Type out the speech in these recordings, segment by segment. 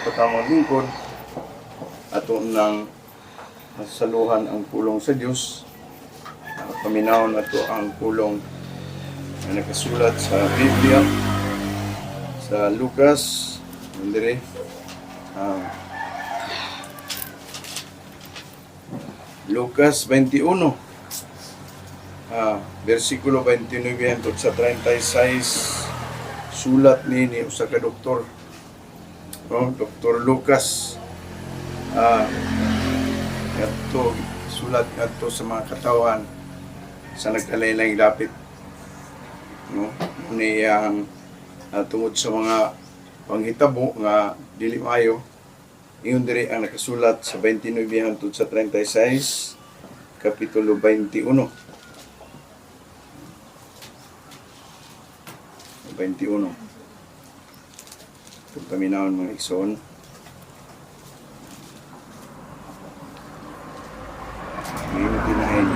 katamang lingkod, ato nang masaluhan ang pulong sa Diyos. Paminahon ato ang pulong na nakasulat sa Biblia, sa Lucas, dire, Lucas 21, versikulo 29 hangtod sa 36, sulat ni usa ka doktor, Dr. Lucas. Ito, sulat ito sa mga katawan sa nagkalaylay dapit. Niyang tungod sa mga panghitabo nga dili maayo, iyon diri ang nakasulat sa 29 hangtod sa 36, kapitulo 21. 21. Kung paminahon mga igsoon. Ngayon tinahin.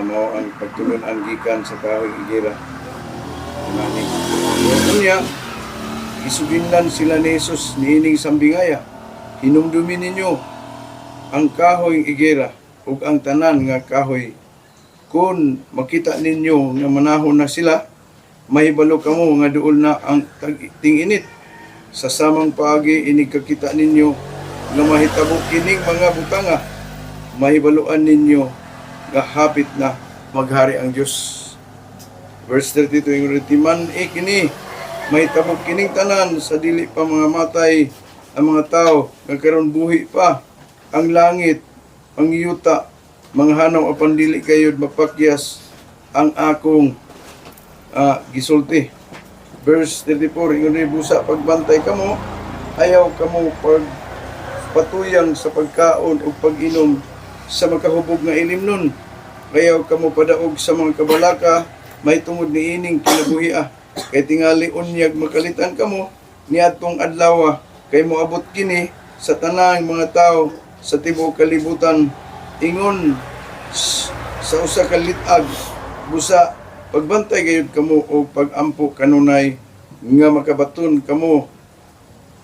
Mao ang pagtulon ang gikan sa kahoy igira. Unya, isuginlan sila ni Jesus niining sambingaya. Hinumdumi ninyo ang kahoy igira ug ang tanan nga kahoy. Kung makita ninyo nga manahon na sila, mahibalo kamo nga duol na ang ting-init. Sa samang paagi inikakita ninyo nga mahitabo kining mga butanga, mahibaluan ninyo nga hapit na maghari ang Diyos. Verse 32, yung ritiman kini, mahitabo kining tanan sa dili pa mga matay ang mga tao, nga karon buhi pa ang langit, ang yuta, mga hanaw apan dili kayod mapakyas ang akong gisulti. Verse 34, yung busa pagbantay kamo, ayaw kamo patuyang sa pagkaon o pag-inom sa makahubog nga ilimnon. Ayaw kamo padaog sa mga kabalaka, may tungod ni ining kinabuhia. Kay tingali unyag makalitan kamo niadtong adlaw, kay moabot kini sa tanang mga tao sa tibuok kalibutan. Ingon sa usa ka litag, busa pagbantay gayud kamo o pagampo kanunay nga makabaton kamo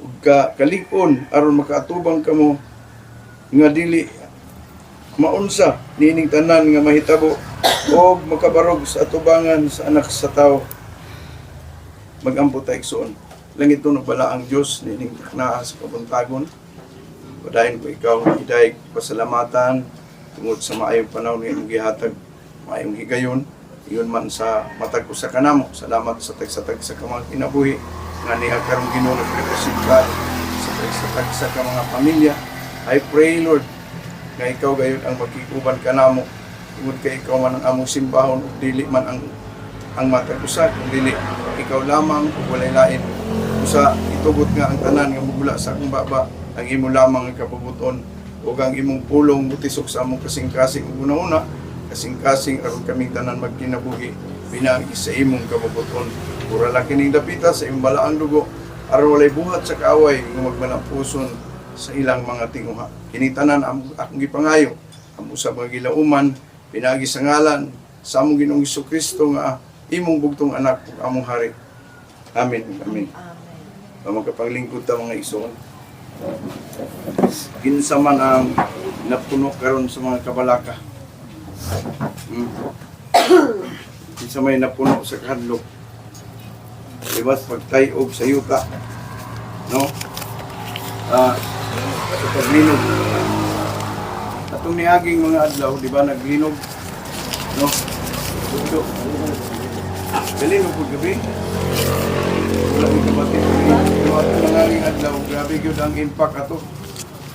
ug kalikon aron makaatubang kamo nga dili maunsa niining tanan nga mahitabo o makabarog sa atubangan sa anak sa tao. Magampo ta igsoon. Langit no bala ang Dios niining naa sa kabuntagon. Padayon ko ikaw hidayag pasalamatan tungod sa maayong panahon nga imong gihatag, maayong higayon. Iyon man sa matag ko sa kanamo. Salamat sa tag-satag sa kamang kinabuhi nga niya karong Ginoo nagrepresentad sa tag-satag sa mga pamilya. I pray, Lord, nga ikaw gayon ang magkikuban kanamo. Tungod kay ikaw man ang among simbahon ug dili man ang matag usa, kung dili ikaw lamang ug walay lain. Usa itugot nga ang tanan nga mugula sa akong baba, ang imo lamang ang kapabuton ug ang imong pulong mutisok sa among kasing-kasing una-una, kasing-kasing aron kaming tanan magkinabuhi pinaagi sa imong kapabuton. Pura laki ning dapita sa imong balaang dugo aron walay buhat sa kaaway nga magmanampuson sa ilang mga tinguha. Kini tanan akong gipangayo ang usab nga gilauman pinaagi sa ngalan sa among Ginoong Hesukristo nga imong bugtong anak ug among hari. Amen. Amen. Pamagkapaglingkod ta mga igsoon. Kinsa man ang napuno karon sa mga kabalaka. Kinsa may napuno sa kahadlok. Diba pagtayog sa yuta, no? Sa paglinog. Atong niaging mga adlaw, di ba, naglinog, no? Ito. Galinog po gabi. Wala ko kabati. Pero atong nangaging adlaw, grabe yun ang impact ato.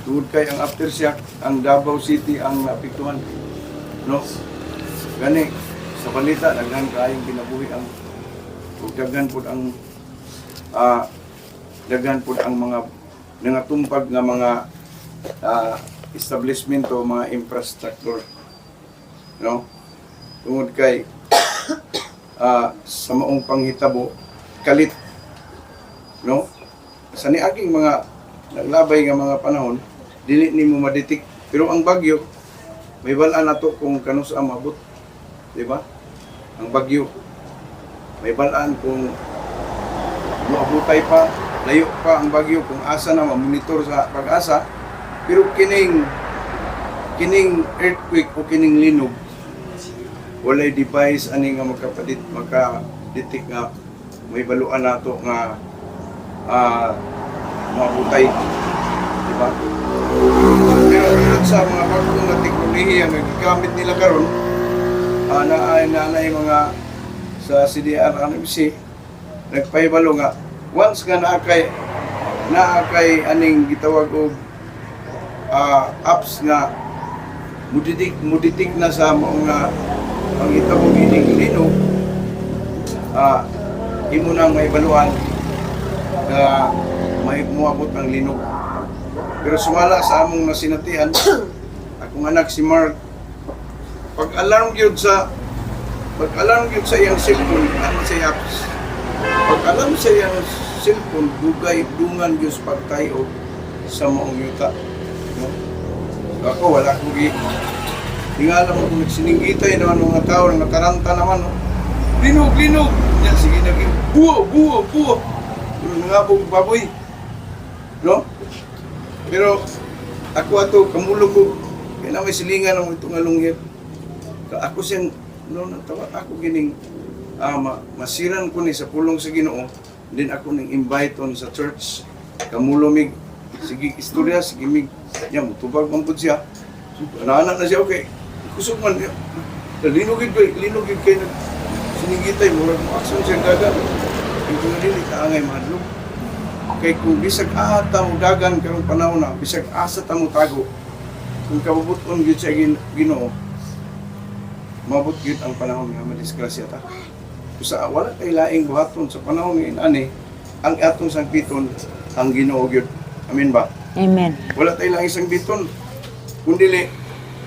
Tungod kay ang aftershock, ang Davao City ang napiktuhan, no? Gani, sa balita, naghan kayong kinabuhi ang daghan po ang mga nangatumpag nga mga establishment o mga infrastructure, no? Tungod kay sa maong panghitabo kalit, no? Sa niaging mga naglabay nga mga panahon dili nimo ma-detect, pero ang bagyo may bal-an nato kung kanus ang maabot, di ba? Ang bagyo may balaan kung maabutay pa, layo pa ang bagyo kung asa na mamonitor sa pag-asa, pero kining earthquake o kining linog, walay device ani nga maka-detect nga may baluan nato nga mabutay, di ba? Pero sa mga bagong na teknolohiya nga gigamit nila karon, na mga sa CDR RMC nagpahibalo nga once nga naakay aning gitawag og apps nga muditik na sa mga ang gitawag ining linog, imo nang may baluan na may muabot ang linog. Pero sumala sa among nasinatian, akong anak si Mark, pag-alarm gyud sa iyang cellphone, ano sa apps. Pag-alarm sa iyang cellphone, dungan gyud sa pagtayo sa maong yuta. No? Ako, wala akong tingala mo kung nagsiningitay naman mga tao na nataranta naman. No? Linog! Yan, sige, naging buo! Pero nangabog baboy. No? Pero ako ato, kamulog ko, kaya na may silingan ng itong alunghit. Ako siyang, natawa, ako gining, masiran ko ni sa pulong sa Ginoo, din ako ning invite on sa church, kamulomig, sige istorya, sige mig, yan, tubag mampod siya, naanak na siya, okay, kusog man, linugid kayo, sinigitay, murag mo aksyon siya gagal, yung nga din, ikaangay mahadlog. Kay kung bisag ata mo dagan karong panahon na, bisag asa ta mo tago, kung kabubuton gyud sa Ginoo, mabot gyud ang panahon nga madisgrasya ta. Usa wala kay laing buhaton sa panahon nga ani, ang atong sangpiton ang Ginoo gyud. Amen ba? Amen. Wala tay laing sangpiton, kundi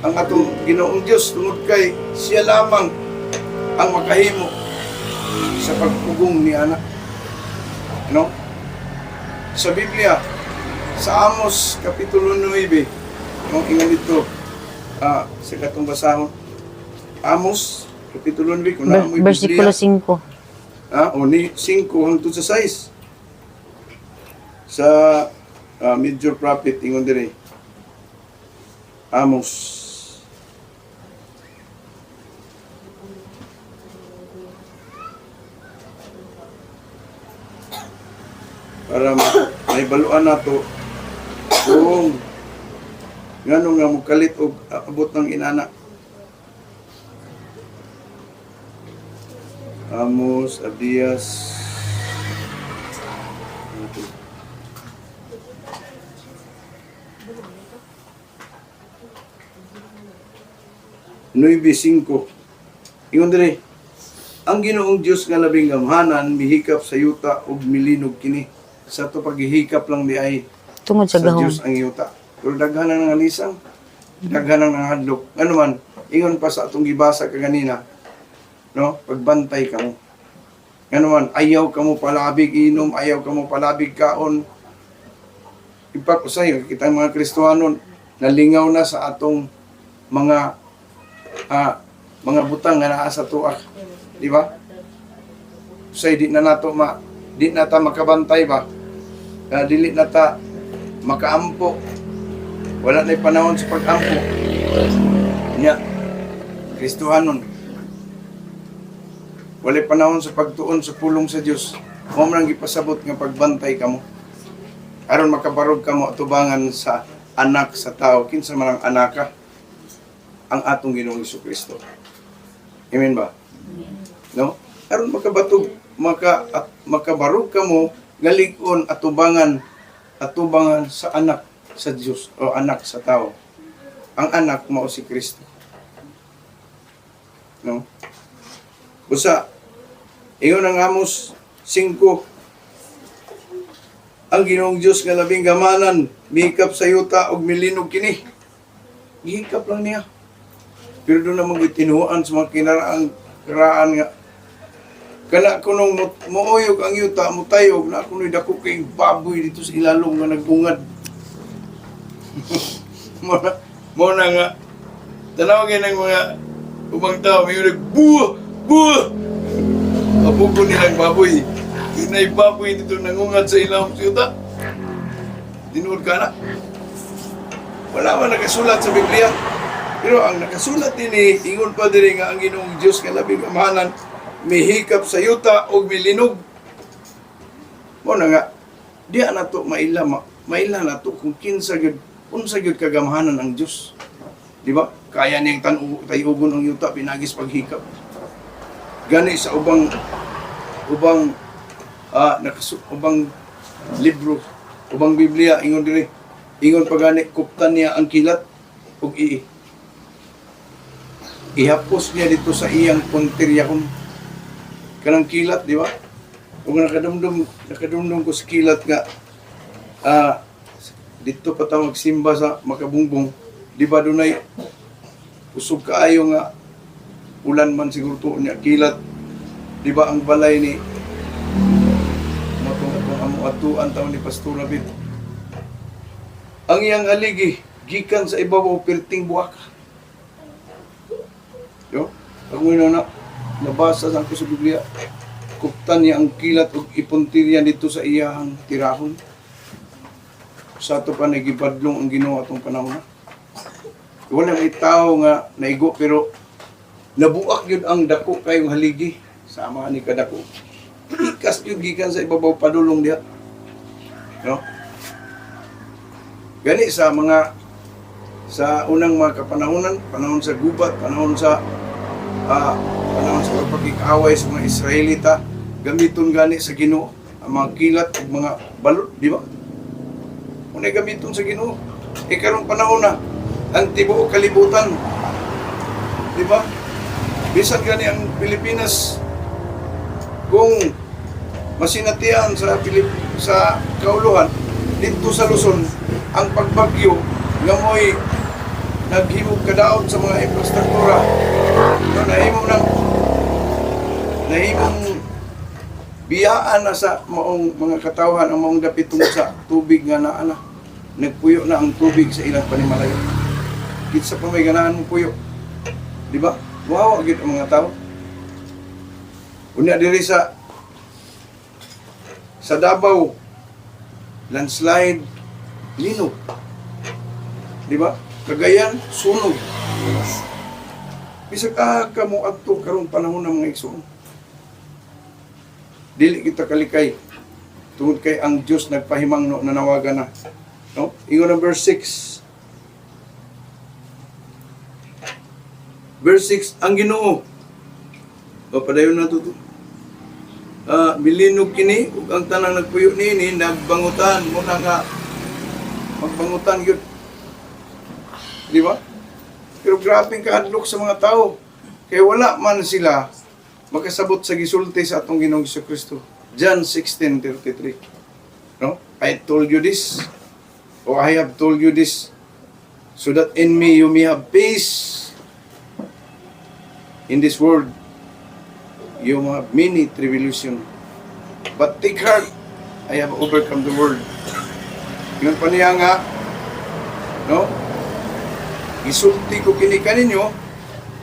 ang atong Ginoong Dios tungod kay siya lamang ang makahimo sa pagpugong ni anak. No? Sa Biblia, sa Amos Kapitulo 9, kung ingan dito, sa katong basahon, Amos Kapitulo 9, kung naamoy Biblia, versikulo 5. O ni 5 hangtod sa 6. Sa major prophet, ingon dire, Amos. Para may baluan nato kung ngano nga mukalit og abot ng inana. Amos, Abdias, 9:5. Ingon dire, ang Ginoong Dios nga labing gamhanan mihikap sa yuta ug milinog kini. Sa to paghihikap lang di ay Tungod sa gahom. Diyos ang yuta. Pero daghan ang nalisang, daghan ang hadlok. Ano man, ingon pa sa atong gibasa kaganina, no? Pagbantay ka mo. Ano man, ayaw ka mo palabig inom, ayaw ka mo palabig kaon. Ipag-usay, kita mga Kristohanon, nalingaw na sa atong mga butang nga naa sa tuak. Di ba? Usay, di na ta makabantay ba? Dili na ta makaampo. Wala na panahon sa pag-ampo. Nya, Kristohanon. Wala panahon sa pagtuon sa pulong sa Dios. Mo man gipasabot nga pagbantay kamo. Aron makabarog kamo atubangan sa anak sa tao, kinsa man ang anaka, ang atong Ginoong Jesucristo. Amen ba? No? Aron makabatog, makabarog kamo galig-on atubangan sa anak sa Dios o anak sa tao. Ang anak mao si Kristo. No? Busa, ingon ang Amos 5, ang Ginoong Dios nga labing gamanan, mihikap sa yuta og milinog kini. Gihikap lang niya. Pero doon naman tinuan sa mga karaan nga kana kunong mouyog ang yuta, mutayog na kuno'y dako kay baboy dito sa ilalong nga nagbungad. Muna nga, tanawagin ng mga ubang tao, may nagbuwa! Apugo nilang baboy. Pinaibaboy dito nangungad sa ilang siyuta. Tinuod ka na. Wala man nakasulat sa Biblia. Pero ang nakasulat din ingon pa diri nga ang Ginoong Dios nga labing amahanan mihikap sa yuta o milinog. Mo na nga diya na to maila na to kung kinsa gyud unsa gyud kagamahanan ang Dios. Di ba? Kaya niyang tayugon ang yuta pinagis paghikap. Gani sa ubang libro, ubang Biblia ingon diri. Ingon pa gani kuptan niya ang kilat ug ihapos niya dito sa iyang puntiryahon. Kanang kilat, di ba? Kung nakadumdum ko sa kilat nga, dito pa tayo magsimba sa makabungbong, di ba dunay usog kaayo nga ulan man siguro to niya kilat, di ba ang balay ni matong amuatuan taon ni Pastor David. Ang iyang aligi gikan sa ibabaw perting buwak. Yo, ang una na nabasa sa ko sa Biblia, kuptan niya ang kilat ug ipuntirya dito sa iyang tirahon. Sa ato pa nagibadlong ang Ginoo atong panahon na. Wala may tao nga naigo pero nabuak yun ang dako kayong haligi sama ni kadako. Ikas yun gikan sa ibabaw padulong diha. No? Gani sa unang mga kapanahonan, panahon sa gubat, panahon sa pagkikaway sa mga Israelita, gamiton gani sa Ginoo ang mga kilat ug mga balot, di ba? Unay gamiton sa Ginoo. Karong panahon na ang tibuok kalibutan, di ba? Bisan gani ang Pilipinas kung masinatian sa kauluhan dito sa Luzon ang pagbagyo nga mo'y naghimog kadaot sa mga infrastruktura. No, nahimong biyaan na sa maong mga katawhan ang maong dapit tungod sa tubig nga naa na. Nagpuyo na ang tubig sa ilang panimalayo. Kitsa pa may ganahan mong puyo. Di ba? Wow, agad ang mga tao. Unya diri sa Davao, landslide, linog. Di ba? Cagayan, sunog. Bisag kamo adto karong panahon ng mga igsoon. Dili kita kalikay tungod kay ang Dios nagpahimang nanawagan na. No? Ingon ang verse 6. Verse 6, ang Ginoo. O padayon na to. Milinog kini ug ang tanang nagpuyo nini nagbangutan mo na nga magbangutan gyud. Di ba? Pero grabing kahadlok sa mga tao. Kaya wala man sila makasabot sa gisulti sa atong Ginoong Jesucristo. John 16:33. No? I told you this, or I have told you this, so that in me you may have peace. In this world, you may have many tribulation. But take heart, I have overcome the world. Yun pa niya nga, no? Isulti ko kini kaninyo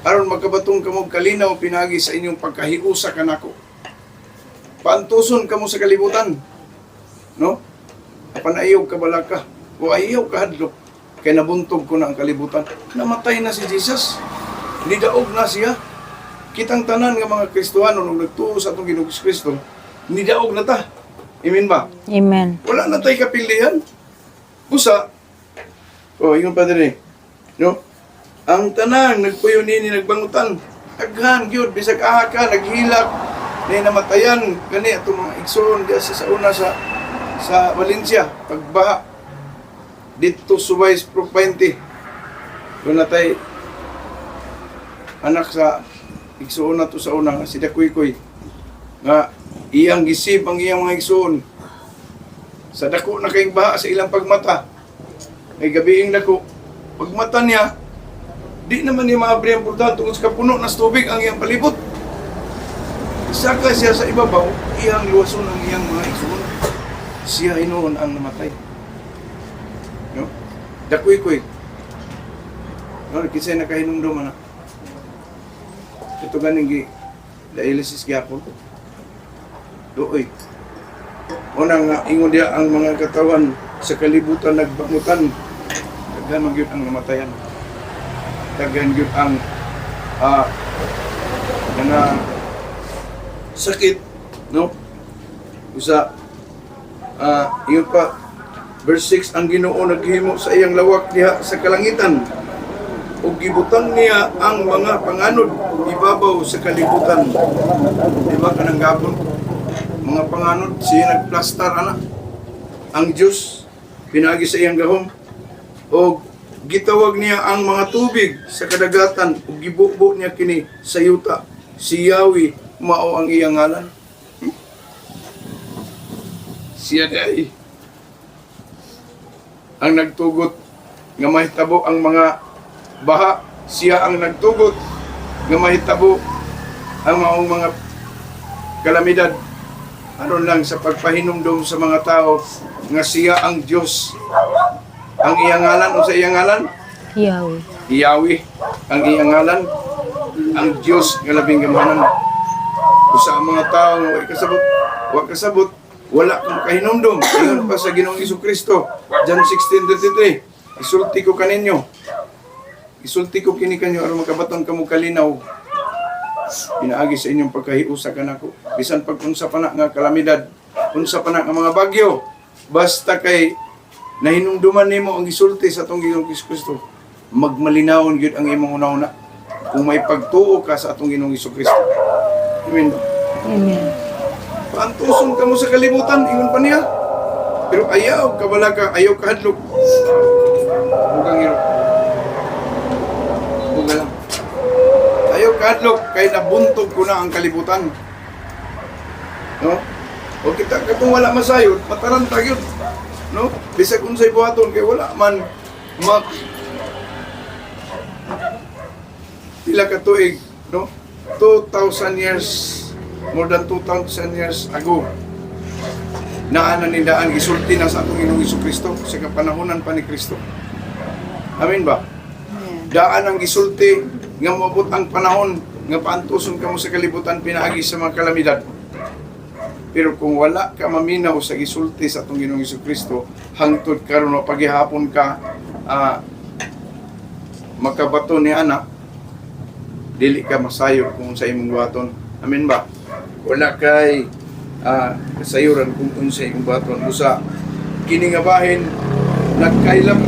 aron magkabatong kamo kalinaw pinagi sa inyong pagkahiusa kanako. Pantuson kamo sa kalibutan. No? Apan ayaw ka balaka o ayaw ka hadlok kay nabuntog ko na ang kalibutan. Namatay na si Jesus. Nidaog na siya. Kitang tanan nga mga Kristohano nung nagtuo sa atong Ginoong Kristo, nidaog na ta. Amen ba? Amen. Wala na tayo kapilihan. Busa. Ingon pa din no? Ang tanang nagpuyo nini nagbangutan. Aghan gyud bisag aha ka naghilak ni namatayan kani atong mga igsoon diya sa una sa Valencia pagbaha dito Subays Pro 20. Doon natay anak sa igsoon na to sa una si Dakuy-Kuy nga iyang gisip ang iyang mga igsoon sa dako na kayong baha sa ilang pagmata ay gabiing dako pagmata niya, di naman niya maabri ang portal tungkol sa kapuno na tubig ang iyang palibot. Saka siya sa ibabaw, iyang luwason ang iyang mga igsoon. Siya inoon ang namatay. No? Dakuy-Kuy. No, kisay nakahinumdum na. Ito ganing dialysis gyapon. Dooy. unang ingon diya ang mga katawan sa kalibutan nagbangutan. Daghan man gyud ang namatayan. Daghan gyud ang mga sakit, no? Usa iyon pa verse 6, ang Ginoo naghimo sa iyang lawak diha sa kalangitan ug gibutang niya ang mga panganod ibabaw sa kalibutan. Di ba kanang gapon mga panganod siya nagplastar ana ang Dios pinaagi sa iyang gahom ug gitawag niya ang mga tubig sa kadagatan ug gibubo niya kini sa yuta. Si Yahweh mao ang iyang ngalan. Siya day ang nagtugot nga mahitabo ang mga baha. Siya ang nagtugot nga mahitabo ang mga kalamidad aron lang sa pagpahinumdom sa mga tao nga siya ang Diyos. Ang iyang ngalan o sa iyang ngalan? Yahweh. Yahweh ang iyang ngalan, ang Diyos nga labing gamanan. Usa ang mga tao nga wa kasabot, wala kang kahinumdom. Ingon pa sa Ginoong Jesucristo, John 16:33, isulti ko kaninyo. Isulti ko kini kanyo aron makabaton kamo kalinaw. Pinaagi sa inyong pagkahiusa kanako. Bisan pag unsa pa na nga kalamidad, unsa pa na nga mga bagyo, basta kay nahinumduman nimo ang gisulti sa atong Ginoong Jesucristo, magmalinawon gyud ang imong una-una kung may pagtuo ka sa atong Ginoong Jesucristo. Amen. Amen. Paantuson ka mo sa kalibutan, ingon pa niya. Pero ayaw ka wala ka, ayaw ka hadlok. Bugang hirap. Buga lang. Ayaw ka hadlok, kay nabuntog ko na ang kalibutan. No? O kita katong wala masayod, mataranta yun. No? Bisag unsay buhaton, kay wala man pila ka tuig, no? 2,000 years, more than 2,000 years ago, naanan ni daan, gisulti na sa atong Ginoong Jesucristo sa kapanahonan pa ni Kristo. Amen ba? Daan ang gisulti, nga moabot ang panahon, nga paantuson ka mo sa kalibutan, pinaagi sa mga kalamidad. Pero kung wala ka maminaw sa gisulti sa atong Ginoong Jesucristo, hangtod karon o paghihapon ka, makabato ni anak, dili ka masayo kung sa imong buhaton. Amen ba? Wala kay kasayuran kung unsa imong buhaton. Usa kini nga bahin nagkailap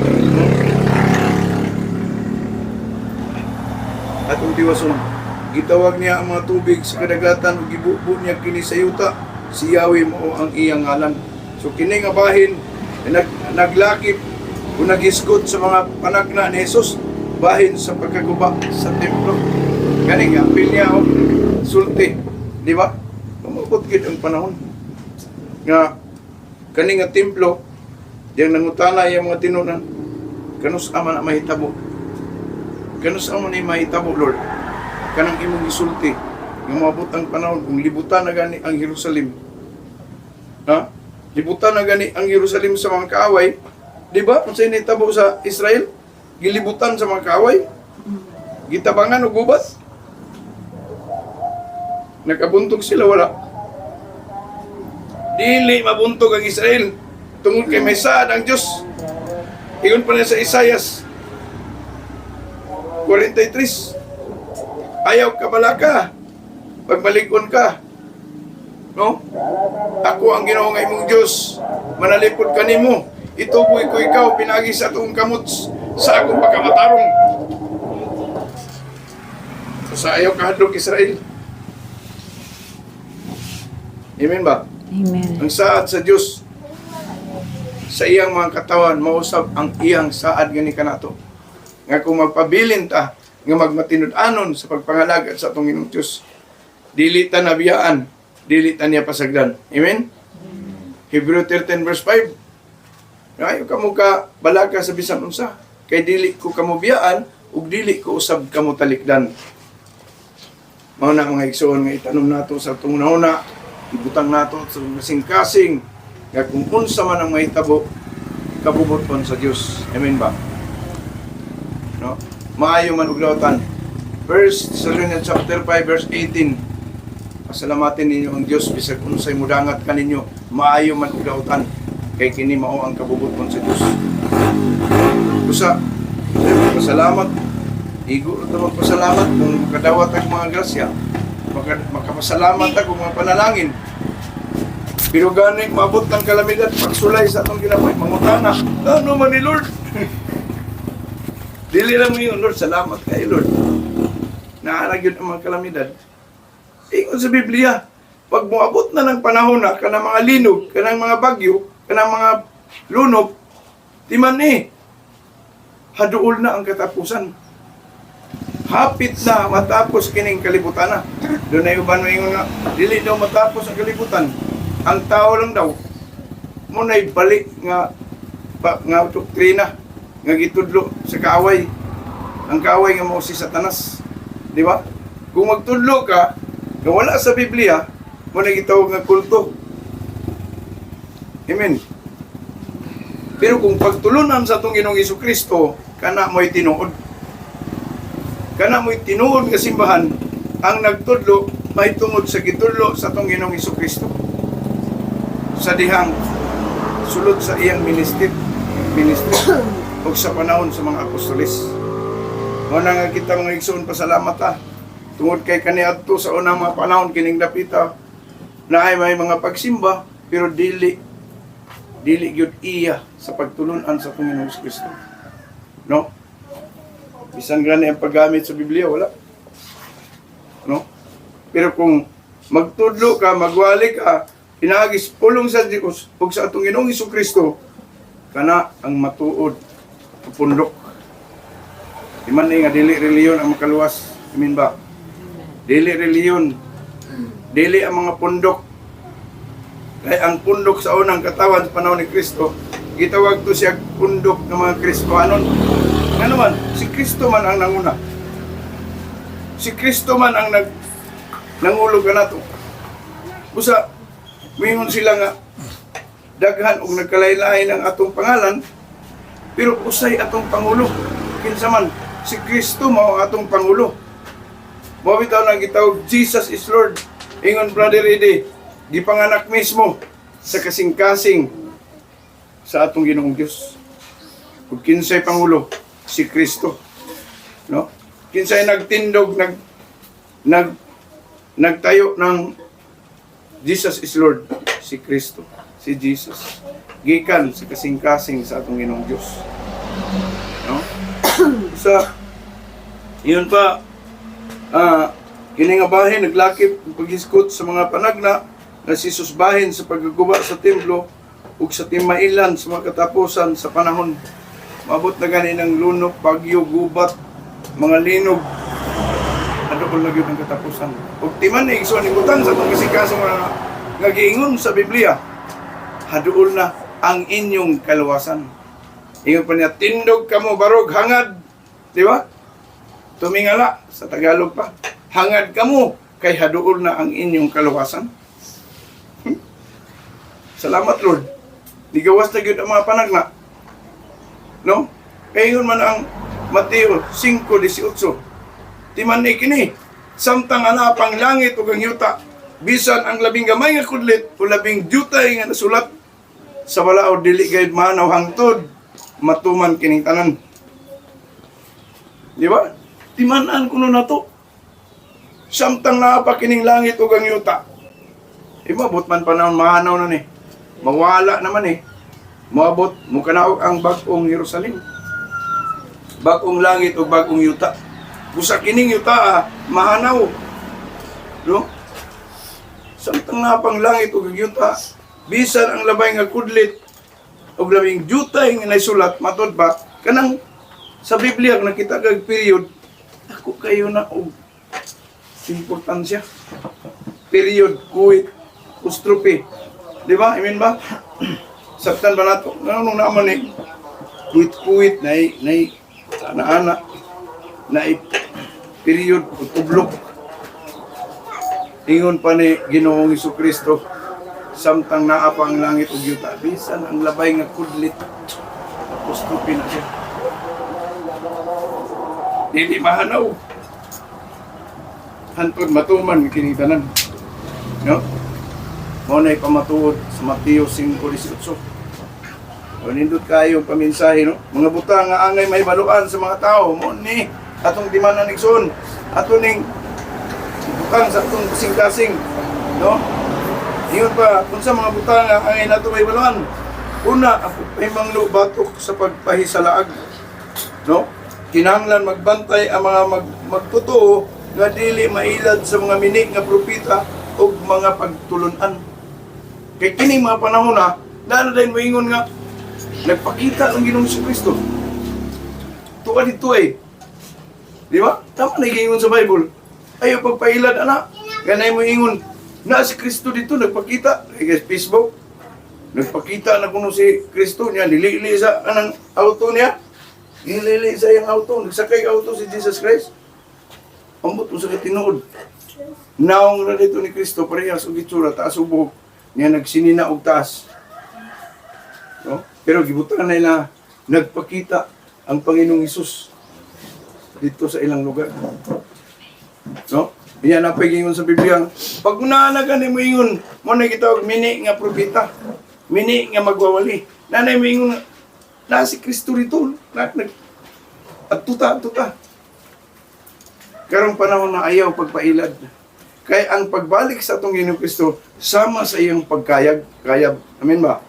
at utiwason. Gitawag niya ang mga tubig sa kadagatan ug gibubo niya kini sa yuta. Si Yahweh mo ang iyang ngalan. So kini nga bahin naglakip o naghisgot sa mga panagna ni Jesus, bahin sa pagkaguba sa templo. Ganing apil niya o sulti, di ba? Umabot gid ang panahon nga kani nga templo diyang nangutana yung mga tinunan, kanus ama na mahitabo, kanus ama ni mahitabo, Lord, kanang imong gisulti nga umabot ang panahon kung libutan na gani ang Jerusalem, ha? Libutan na gani ang Jerusalem sa mga kaaway, di ba? Kung sa'yo nitabo sa Israel, gilibutan sa mga kaaway, gitabangan o gubat, nakabuntog sila, wala. Dili mabuntog ang Israel tungod kay may saad ang Diyos. Iyon pa na sa Isaias 43, ayaw ka balaka, pagbalikon ka, no? Ako ang Ginoo nga imong Diyos, manalipod kanimo, ituboy ko ikaw, pinagi sa atong kamot sa akong pagkamatarong. Sa ayaw kahadlok Israel. Amen ba? Amen. Ang saad sa Diyos sa iyang mga katawan, mausap ang iyang saad gani kanato. Nga kung magpabilin ta, nga magmatinud-anon sa pagpangalaga sa atong Ginoong Diyos, dili ta nabiyaan, dili ta niya pasagdan. Amen? Hebrew 13 verse 5. Ayaw ka mo ka balaga sa bisan unsa, kay dili ko kamo biyaan ug dili ko usab kamo talikdan. Mao na mga igsoon nga itanom nato sa atong nauna, ibutang nato sa kasing-kasing nga kung unsa man ang mahitabo, kabubuton sa Dios. Amen ba? No? Maayo man ug lawtan. 1 Thessalonians chapter 5 verse 18. Pasalamatin ninyo ang Dios bisag unsay mudangat kaninyo maayo man og dautan kay kini mao ang kabubuton sa Dios. Usa, pasalamat. Igo ito magpasalamat kung makadawat ang mga grasya. Makapasalamat ako mga panalangin. Pero gani maabot ng kalamidad, pagsulay sa atong ginamay, mangutana, ano man ni Lord? Dili lang mo yun, Lord, salamat kay Lord. Naarag yun ang mga kalamidad. Ingon sa Biblia, pag moabot na ng panahon na, kanang mga linog, kanang mga bagyo, kanang mga lunok, timan haduol na ang katapusan. Hapit na matapos kining kalibutan na. Doon na uban mo nga, dili daw matapos ang kalibutan. Ang tao lang daw, muna'y balik nga doktrina, nga gitudlo sa kaaway. Ang kaaway nga mo si Satanas. Di ba? Kung magtudlo ka, nga wala sa Biblia, muna'y gitawag nga kulto. Amen. Pero kung pagtulunan sa itong Ginoong Jesucristo, kana mo'y tinuod. Kana mo'y tinuod nga simbahan, ang nagtudlo, may tungod sa gitudlo sa itong Ginoong Jesucristo. Sa dihang sulod sa iyang ministry o sa panahon sa mga apostolis. Muna nga kita mga igsoon pasalamat tungod kay kaniadto sa unang mga panahon kining dapita na ay may mga pagsimba pero dili gyud iya sa pagtulunan sa Panginoon Kristo. No? Bisan gani ang paggamit sa Biblia wala. No? Pero kung magtudlo ka, magwali ka, pinagis pulong sa Diyos ug sa atong Ginoong Jesucristo kana ang matuod pundok. Di man nga dili reliyon ang makaluwas. Amen ba? Dili reliyon. Dili ang mga pundok. Kaya ang pundok sa unang katawan sa panahon ni Kristo, gitawag to siya pundok ng mga Kristohanon. Nga naman, si Kristo man ang nanguna. Si Kristo man ang nangulog ka na to. Busa, mingon sila nga, daghan o nagkalaylay ng atong pangalan, pero usay atong Pangulo. Kinsa man, si Kristo mao atong Pangulo. Mao bitaw na gitawag, Jesus is Lord. Ingon, Brother Eddie, gipanganak mismo sa kasing-kasing sa atong Ginoong Diyos. Kung kinsay Pangulo, si Kristo. No? Kinsay nagtindog, nagtayo ng Jesus is Lord, si Kristo, si Jesus. Gikan sa kasing-kasing sa atong Ginoong Diyos. No? Sa yun pa, kiningabahin, naglakip, pag-iskot sa mga panagna, na sisusbahin sa pagguguba sa templo ug sa timailan sa mga katapusan sa panahon. Mabot na gani ng lunok, bagyo, gubat, mga linog, adukol na gyud ang katapusan. Ug timan ni igsoon ibutan sa itong kasing-kasing mga nagiingon sa Biblia, haduol na ang inyong kaluwasan. Ingon pa niya, tindog kamo barog hangad. Di ba? Tumingala sa Tagalog pa. Hangad kamo kay haduol na ang inyong kaluwasan. Salamat Lord. Digawas na gyud ang mga panagna. No? Kaya yun man ang Mateo 5:18. Timan ni kini, samtang anapang langit ug ang yuta, bisan ang labing gamay nga kudlit o labing jutay nga nasulat sa balaod dili gayud manaw hangtod matuman kining tanan. Di ba? Timan-an kuno nato. Samtang naapa kining langit ug ang yuta. Imabot man panahon mahanaw na ni. Mawala naman Moabot mo kanaog ang bag-ong Jerusalem. Bag-ong langit o bag-ong yuta. Busa kining yuta mahanaw. No? Samtang napang langit o yuta, bisan ang labay nga kudlit o labing jutay nga naisulat matod ba kanang sa Biblia kung nakita kag period ako kayo na og importansya. Period, kuwit, ustrope. Di ba? Amen ba? Saktan ba nato? Nanong naman kuwit-kuwit, ana-ana, period, tublok. Ingon pa ni Ginoong Jesucristo, samtang naapa ang langit ug yuta, bisan ang labay nga kudlit, ustrope na siya. Dili mahanaw. Hantod matuman kining tanan. No? Mo na'y pamatuod sa Mateo 5:18. O nindot kayo paminsahe, no? Mga butang nga angay may baluan sa mga tao. Mo ni atong timanan nigsoon. Ato ning butang sa atong kasing-kasing, no? Ingon pa, kung sa mga butang nga angay nato may baluan. Una, ang pahimanglo batok sa pagpahisalaag, no? Kinahanglan magbantay ang mga magtotoo nga dili mailad sa mga minik nga propeta o mga pagtulunan. Kay kini mga panahon na, dahil din moingon nga, nagpakita ng Ginoong Kristo. Tuwa dito eh. Di ba? Tama na ingon sa Bible. Ayaw pagpailad, anak. Ganay mo ingon, na si Kristo dito, nagpakita. Kaya Facebook, nagpakita na kuno si Kristo niya, nilili sa anang auto niya. Nilili sa yung auto, nagsakay auto si Jesus Christ. Ambot mo sa tinuod. Naong na dito ni Kristo, parehas o gitsura, taas ubog, niya nagsinina og taas. No? Pero gibutan na nila, nagpakita ang Panginoong Hesus dito sa ilang lugar. No? Yan ang pagingon sa Biblia. Pag unanagan mo ingon, mo na kitawag mini nga propeta, mini nga magwawali. Nanay mo ingon, na si Kristo rito, at tuta. Karong panahon na ayaw pagpailad. Kaya ang pagbalik sa atong Ginoong Kristo, sama sa iyong pagkayag. Amen ba?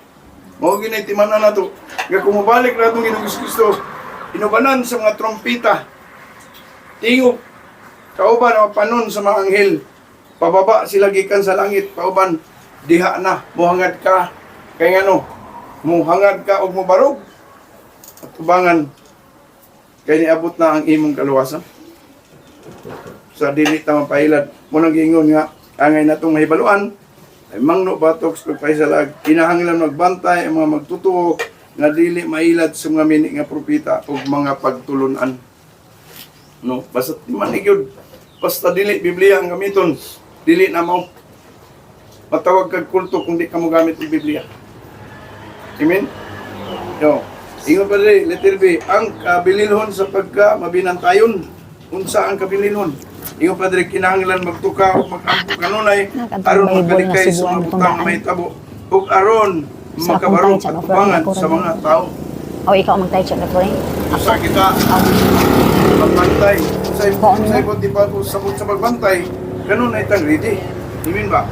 Mao ginay timanan nato. Nga kung mabalik na atong Ginoong Kristo, inubanan sa mga trompeta, tingog, kauban o panon sa mga anghel, pababa sila gikan sa langit, pauban, diha na, muhangad ka, kay ngano, muhangad ka o mubarog, at tubangan, kay niabot na ang imong kaluwasan. Sa dili ta mapailad, munang giingon nga, angay na itong mahibaluan, ay mangno batok sa pagpaisalag, kinahanglan magbantay ang mga magtutuo, na dili mailad sa mga mini nga propeta o mga pagtulunan. No, basta manigyod, basta dili Biblia ang gamiton, dili na mo matawag kag kulto kung di ka mo gamit ang Biblia. Amen? No. Ingon pa rin, letter B, ang kabilinhon sa pagka mabinantayon. Unsa ang kabilinhon? Ingon pa rin, kinahanglan magtuka o mag-ampo kanunay, aron magkalikay sa mga butang na may tabo, o aron makabarog at tubangan sa mga tao. O ikaw magtayo siya na po rin. Sa kita, magbantay. Sa ibot di pa sabot sa pagbantay, ganun ay tang ready. Amen ba?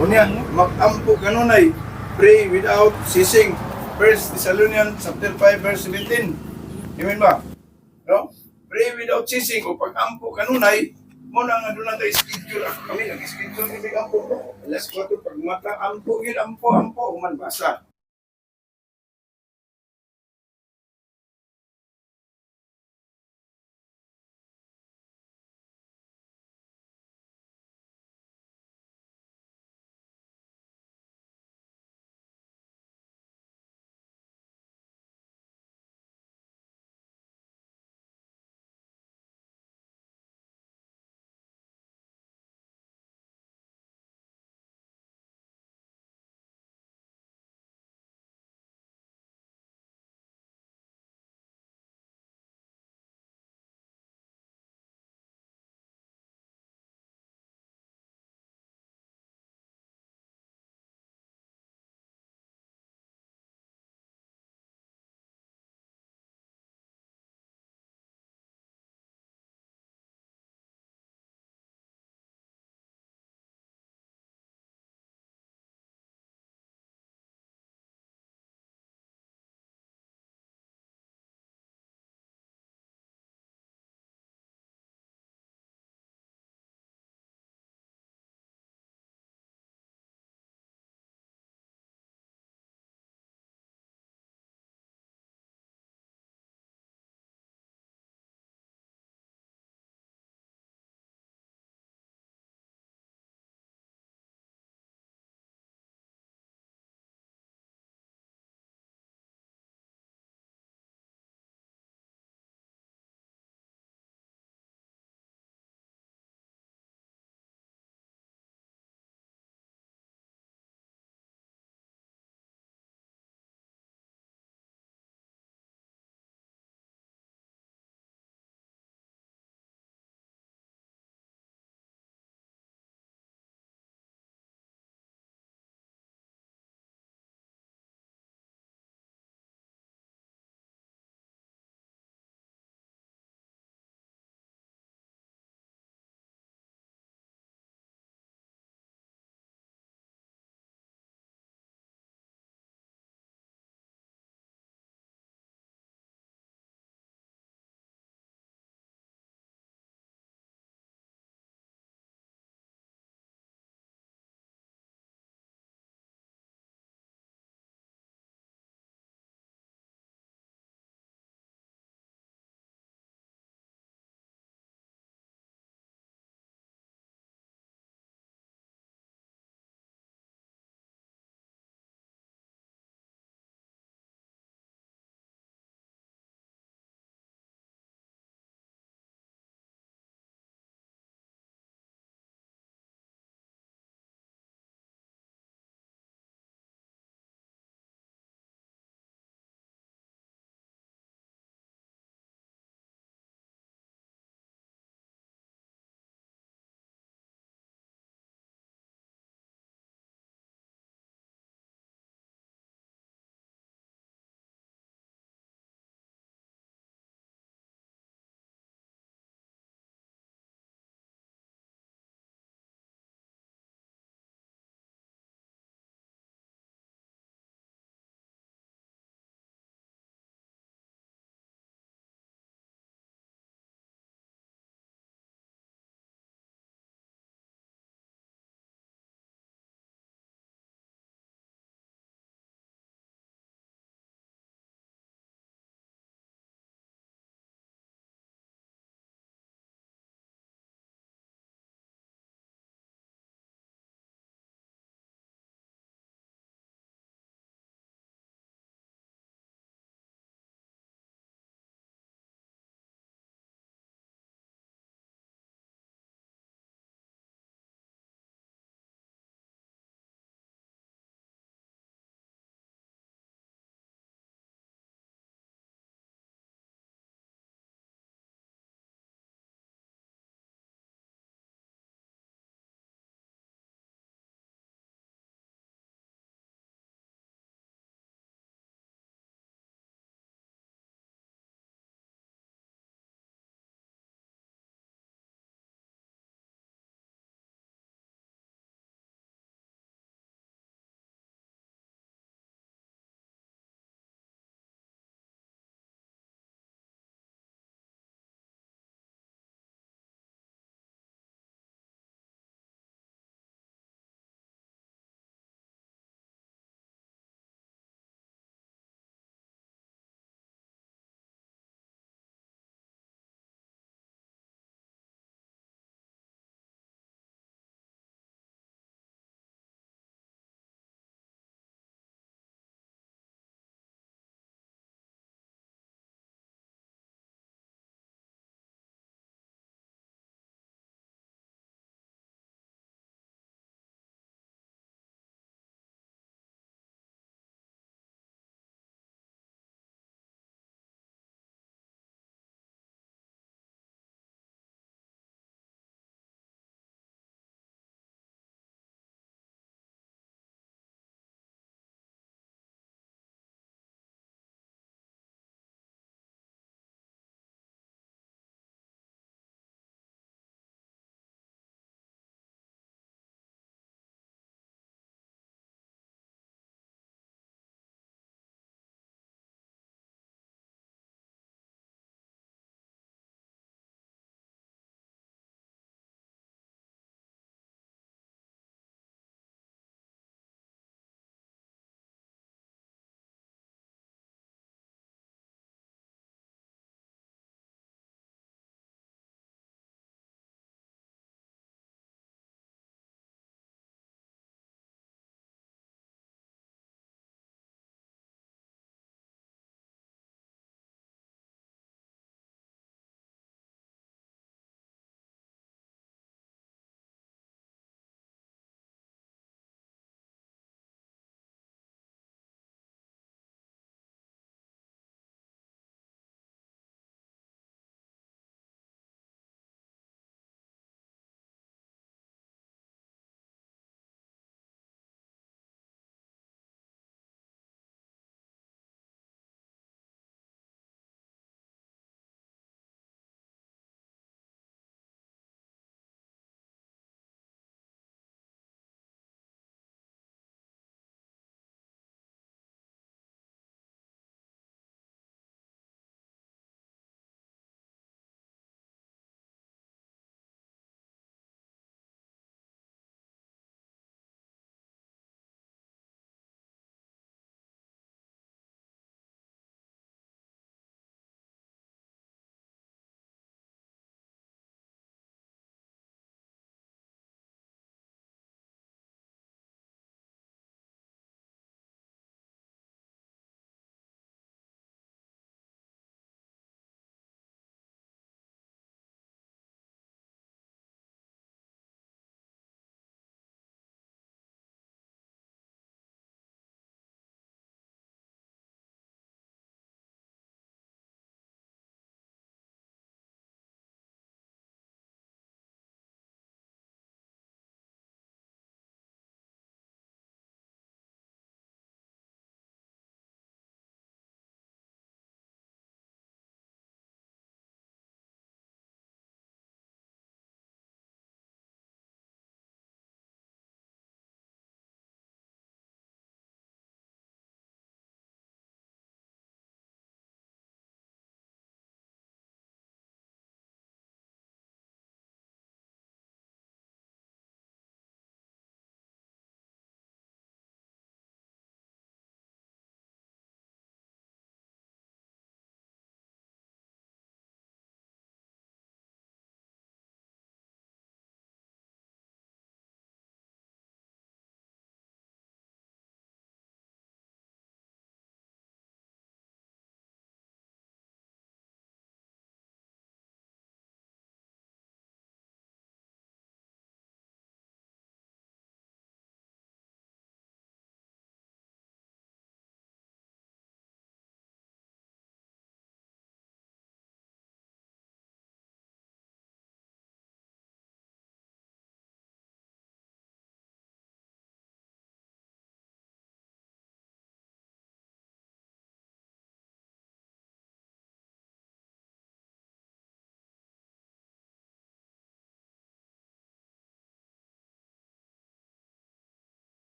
Unya, mag-ampo ganun ay pray without ceasing. 1 Thessalonians chapter 5 verse 17. Amen ba? No? Pray without ceasing o pag-ampo kanunay, mo na nga doon natin schedule. Ako kami nag-schedule ni ampo. Alas 4 pag mata ampo, ampo, man basa.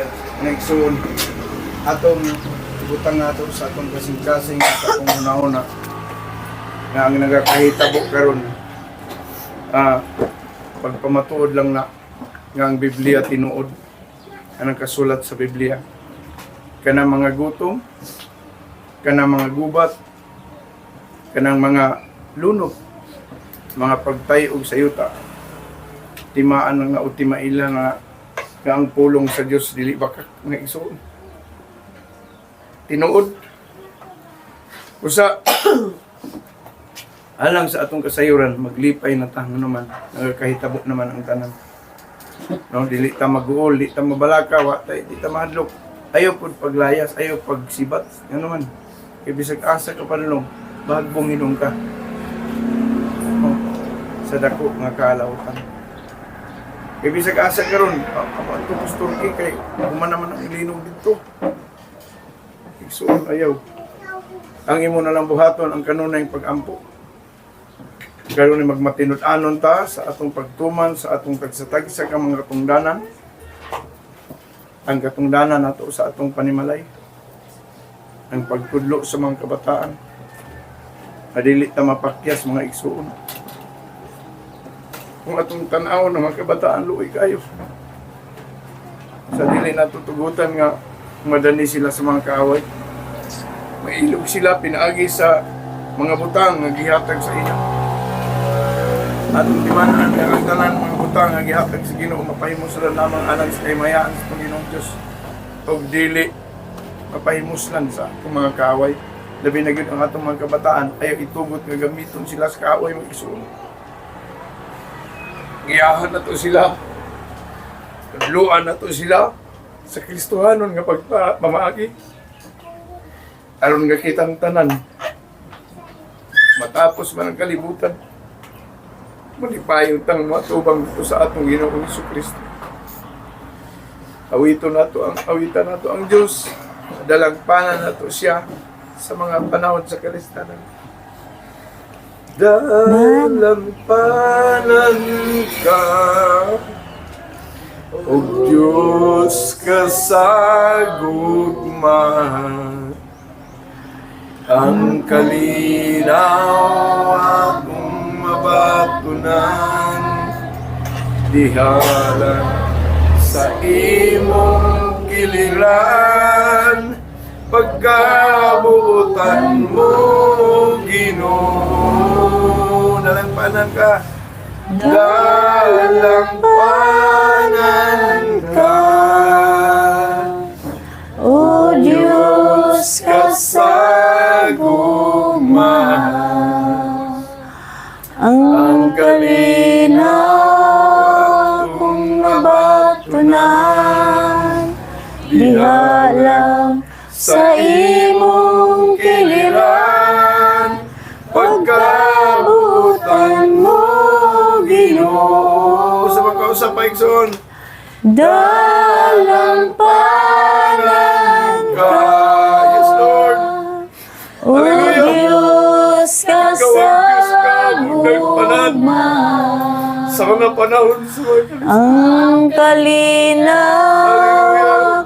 nga igsoon atong butang nato sa atong kasing-kasing sa atong una-una nga ang nagakahitabo karon pagpamatuod lang na nga ang Biblia tinuod anang kasulat sa Biblia kanang mga gutom kanang mga gubat kanang mga lunok mga pagtay og sayuta timaan nga o timaila nga ang pulong sa Dios dili bakak nga igsoon tinuod usa alang sa atong kasayuran maglipay na ta naman nagakahitabo naman ang tanan no dili ta maguol dili ta mabalaka wa ta di ta mahadlok ayaw pud paglayas ayaw pagsibat ano man kay bisag asa ka panulong bagbong hinung ka no? Sa dako nga kaalawtan kay bisag asa karon ako ato pastor kay human naman ang linog dito igsoon ayaw ang imo na lang buhaton ang kanunay pag-ampo karon ni magmatinud-anon ta sa atong pagtuman sa atong pagsatag sa mga katungdanan ang katungdanan nato sa atong panimalay ang pagtudlo sa mga kabataan adili ta mapakyas mga igsoon kung atong tan-aw ng mga kabataan luoy kayo sa dili natutugutan nga madani sila sa mga kaaway mailog sila pinaagi sa mga butang nga gihatag sa inyo atong timanan nga ang tanan mga butang nga gihatag sa Ginoo mapahimo sila lamang alang sa kaymayaan sa Panginoong Diyos og dili mapahimuslan sa atong mga kaaway labi na gyud ang atong mga kabataan ayaw itugot nga gamiton sila sa kaaway mo igsoon giyahan nato sila kadluan nato sila sa Kristohanon nga pagpamaagi aron nga kitang tanan matapos man ang kalibutan malipayong tang matubang ito sa atong Ginoong Jesucristo. Awitan nato ang Diyos. Dalagpanan nato siya sa mga panahon sa kalistanan. Dalagpanan ka, O Diyos kasagugma, ang kalinaw akong mabatunan dihala sa imong giliran pagkabuutan mo Ginoo dalangpanan ka O Diyos kasagugma ang kalinaw kong nabatunan diha lang sa imong kiliran pagkabutan mo Ginoo sa magkausap pa igsoon dalampanan ka yes Lord O Diyos kasagugma sa mga panahon sa mga ang kalinaw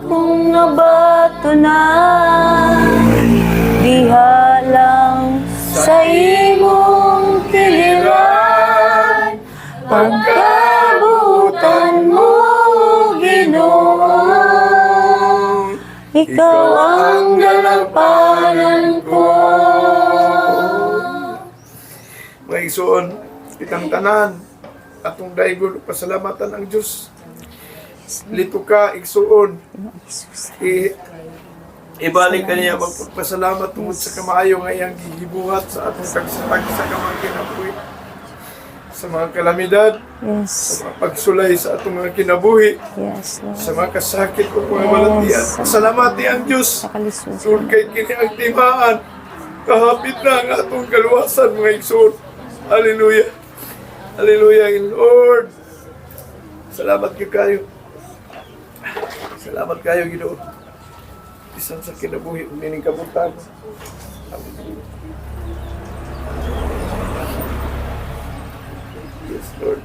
kong nabatunan diha lang sa imong kiliran pagkabutan mo Ginoo ikaw ang dalampanan ko. mga igsoon itang tanan atong daigol pasalamatan ang Diyos lito ka igsoon ibalik ka niya magpasalamat tungod sa kamaayo nga iyang gihibuhat sa atong tagsatag sa kamang kinabuhi sa mga kalamidad Yes, sa mga pagsulay sa atong mga kinabuhi yes, Lord. sa mga kasakit o mga malatian pasalamati ang Diyos Sa kalisuan. tungod kay kini ang timaan kahapit na ang atong kaluwasan mga igsoon hallelujah hallelujah Lord salamat kayo salamat kayo Ginoo bisan sa kinabuhi ug nining kabutan hallelujah yes Lord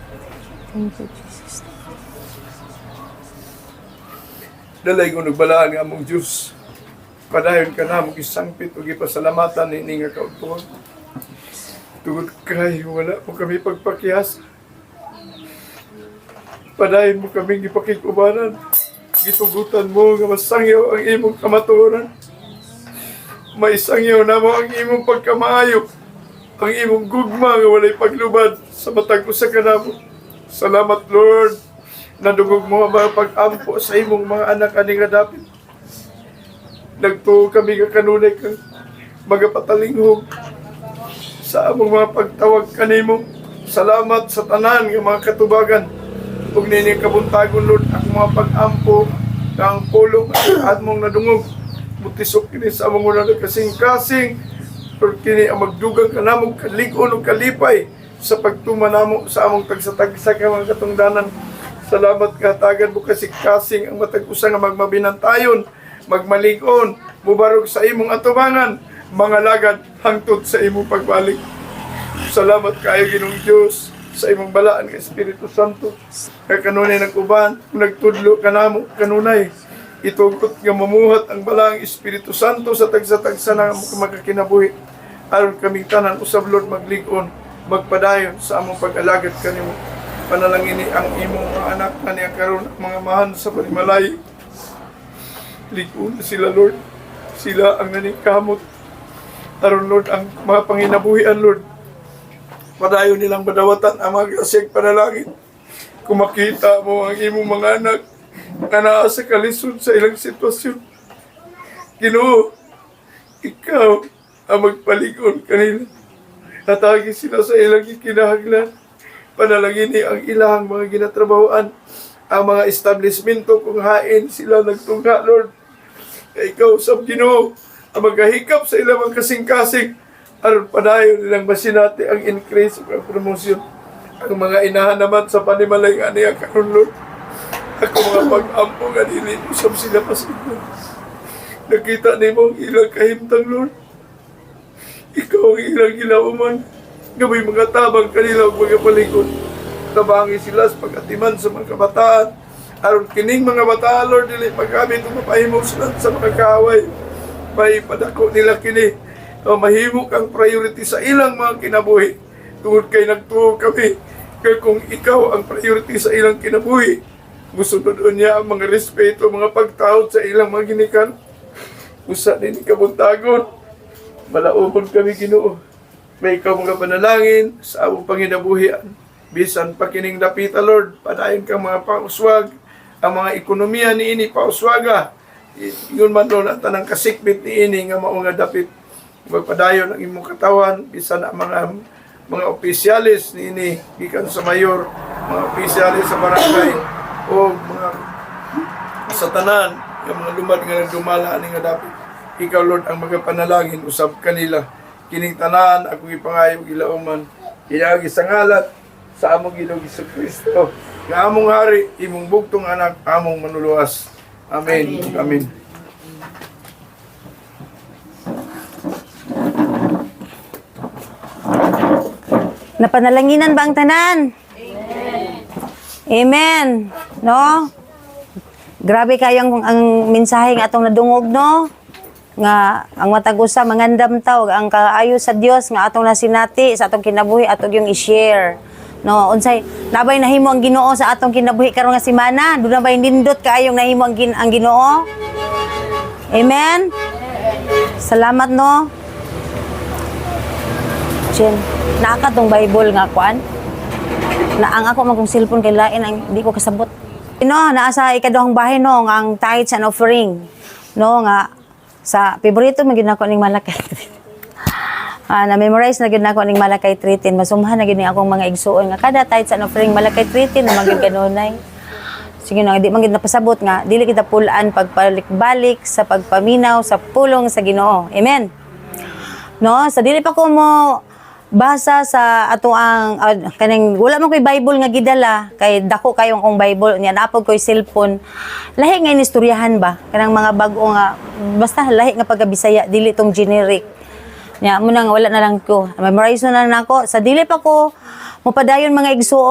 Thank you, Jesus. Dalay ko nagbalaan nga among Diyos. Padayon ka na, mong isangpit, ug ipasalamatan ni nga kautuhan. Tugod kay, wala mo kami pagpakiyas. Padayon mo kami ipakikubanan. Gitugutan mo nga masangyaw ang imong kamatuoran. Maisangyaw na mo ang imong pagkamaayo. Ang imong gugma nga walay paglubad sa matag usa ka namo. Salamat Lord. Nadungog mo ang mga pag-ampo sa imong mga anak ani nga dapit. Nagtuo kami nga kanunay kang magapatalingog sa among mga pagtawag kanimo. Salamat sa tanan nga mga katubagan. Ug nini kabuntagon Lord ang mga pag-ampo ang pulong at mong nadungog. Butisok kini sa among una kasing-kasing. Lord kini ang magdugang kanamong kalig-on ug kalipay sa pagtuman namo sa among tagsa-tagsa ka mga katungdanan. Salamat katagan mo kasing-kasing ang matag-usa nga magmabinantayon, magmalig-on, mubarog sa imong atubangan, mga lagad hangtod sa imong pagbalik. Salamat kayo Ginoong Dios sa imong balaan nga Espiritu Santo. Kaya kanunay nag-uban, nagtudlo ka namo kanunay. Itugot nga mamuhat ang balaang Espiritu Santo sa tagsa-tagsa na makakinabuhi. Aron kaming tanan usab Lord maglig-on, magpadayon sa among pag-alagad kanimo. Panalangin ang imong mga anak na niya karon mga mahan sa panimalay. Lig-on sila Lord. Sila ang nanikamot. Aron Lord ang mga panginabuhian Lord. Padayon nilang badawatan ang mga kasig panalangin. Kung makita mo ang imong mga anak na naa sa kalisod sa ilang sitwasyon. Ginoo, ikaw ang magpalig-on kanila. Hatagi sila sa ilang ikinahanglan. Panalangin ni ang ilang mga ginatrabahoan, ang mga establishmento kung hain sila nagtungha, Lord. Kaya ikaw, sab Ginoo, ang maghahikap sa ilang mga kasing-kasing, aron padayon nilang masinati ang increase o ang promotion. Ang mga inahan naman sa panimalay nga niya karon Lord. Ako mga pag-ampo nga dili, usap sila pasiglo. Nakita ni mo ang ilang kahimtang, Lord. Ikaw ang ilang ilauman. Gabay mga tabang kanila o mga palikod. Tabangi sila sa pag-atiman sa mga kabataan. Aron kining mga bataan, Lord, dili magamit o mapahimok sila sa mga kaaway. May padako nila kini. O mahimok ang priority sa ilang mga kinabuhi. Tungod kay nagtuo kami. Kaya kung ikaw ang priority sa ilang kinabuhi, musunod niya ang mga respeto, mga pagtawad sa ilang mga ginikan. Usa din kabuntagon. Malaubon kami Ginoo. May ikaw mga panalangin sa among panginabuhian. Bisan pa kining dapita, Lord, padayon kang mga pauswag, ang mga ekonomiya ni ini pauswaga. Yun man Lord, ang tanang kasikbit ni ini nga mao nga dapit. Magpadayon ang imong katawan, bisan ang mga opisyalis ni ini, gikan sa mayor, mga opisyalis sa barangay, o mga sa tanan, yung mga lumad nga nagdumala ani nga dapit. Ikaw Lord ang magapanalangin usab kanila. Kining tanan akong ipangayo gilauman. Ilagi sa ngalan sa among Ginoong Jesucristo. Nga among hari, imong bugtong anak, among manuluwas. Amen. Amen. Napanalanginan ba ang tanan? Amen. No? Grabe kayong ang mensahe nga atong nadungog, no? Nga ang matag usa mangandam taw ang kaayo sa Dios nga atong nasinati sa atong kinabuhi atong yung i-share. No, unsay labay nahimo ang Ginoo sa atong kinabuhi karon nga semana? Duna bay nindot kaayong nahimo ang Ginoo? Amen. Salamat no. Jen, naaka tong Bible nga kuan. Na ang ako magong cellphone kay lain ang di ko kasabot. Naa sa ikaduhang bahin no nga ang tithes and offering. No nga sa paborito man gyud nako ning Malakay 3. Na-memorize na gyud nako ning Malakay 3:10. Masumhan na gyud ni akong mga igsuon nga kada tithes and offering Malakay 3:10 na gyud kanunay. Sige na di man gyud napasabot nga dili kita pulaan pagpalik-balik sa pagpaminaw sa pulong sa Ginoo. Amen. No, sa dili pa ko mo basa sa ato ang kaning wala man koy Bible nga gidala kay dako kayo akong Bible nya napog koy cellphone lahi nga inistoryahan ba kanang mga bag-o nga basta lahi nga pagka-Bisaya dili tong generic nya mo nang wala na lang ko memorize na nako sa dili pa ko mopadayon mga igsuon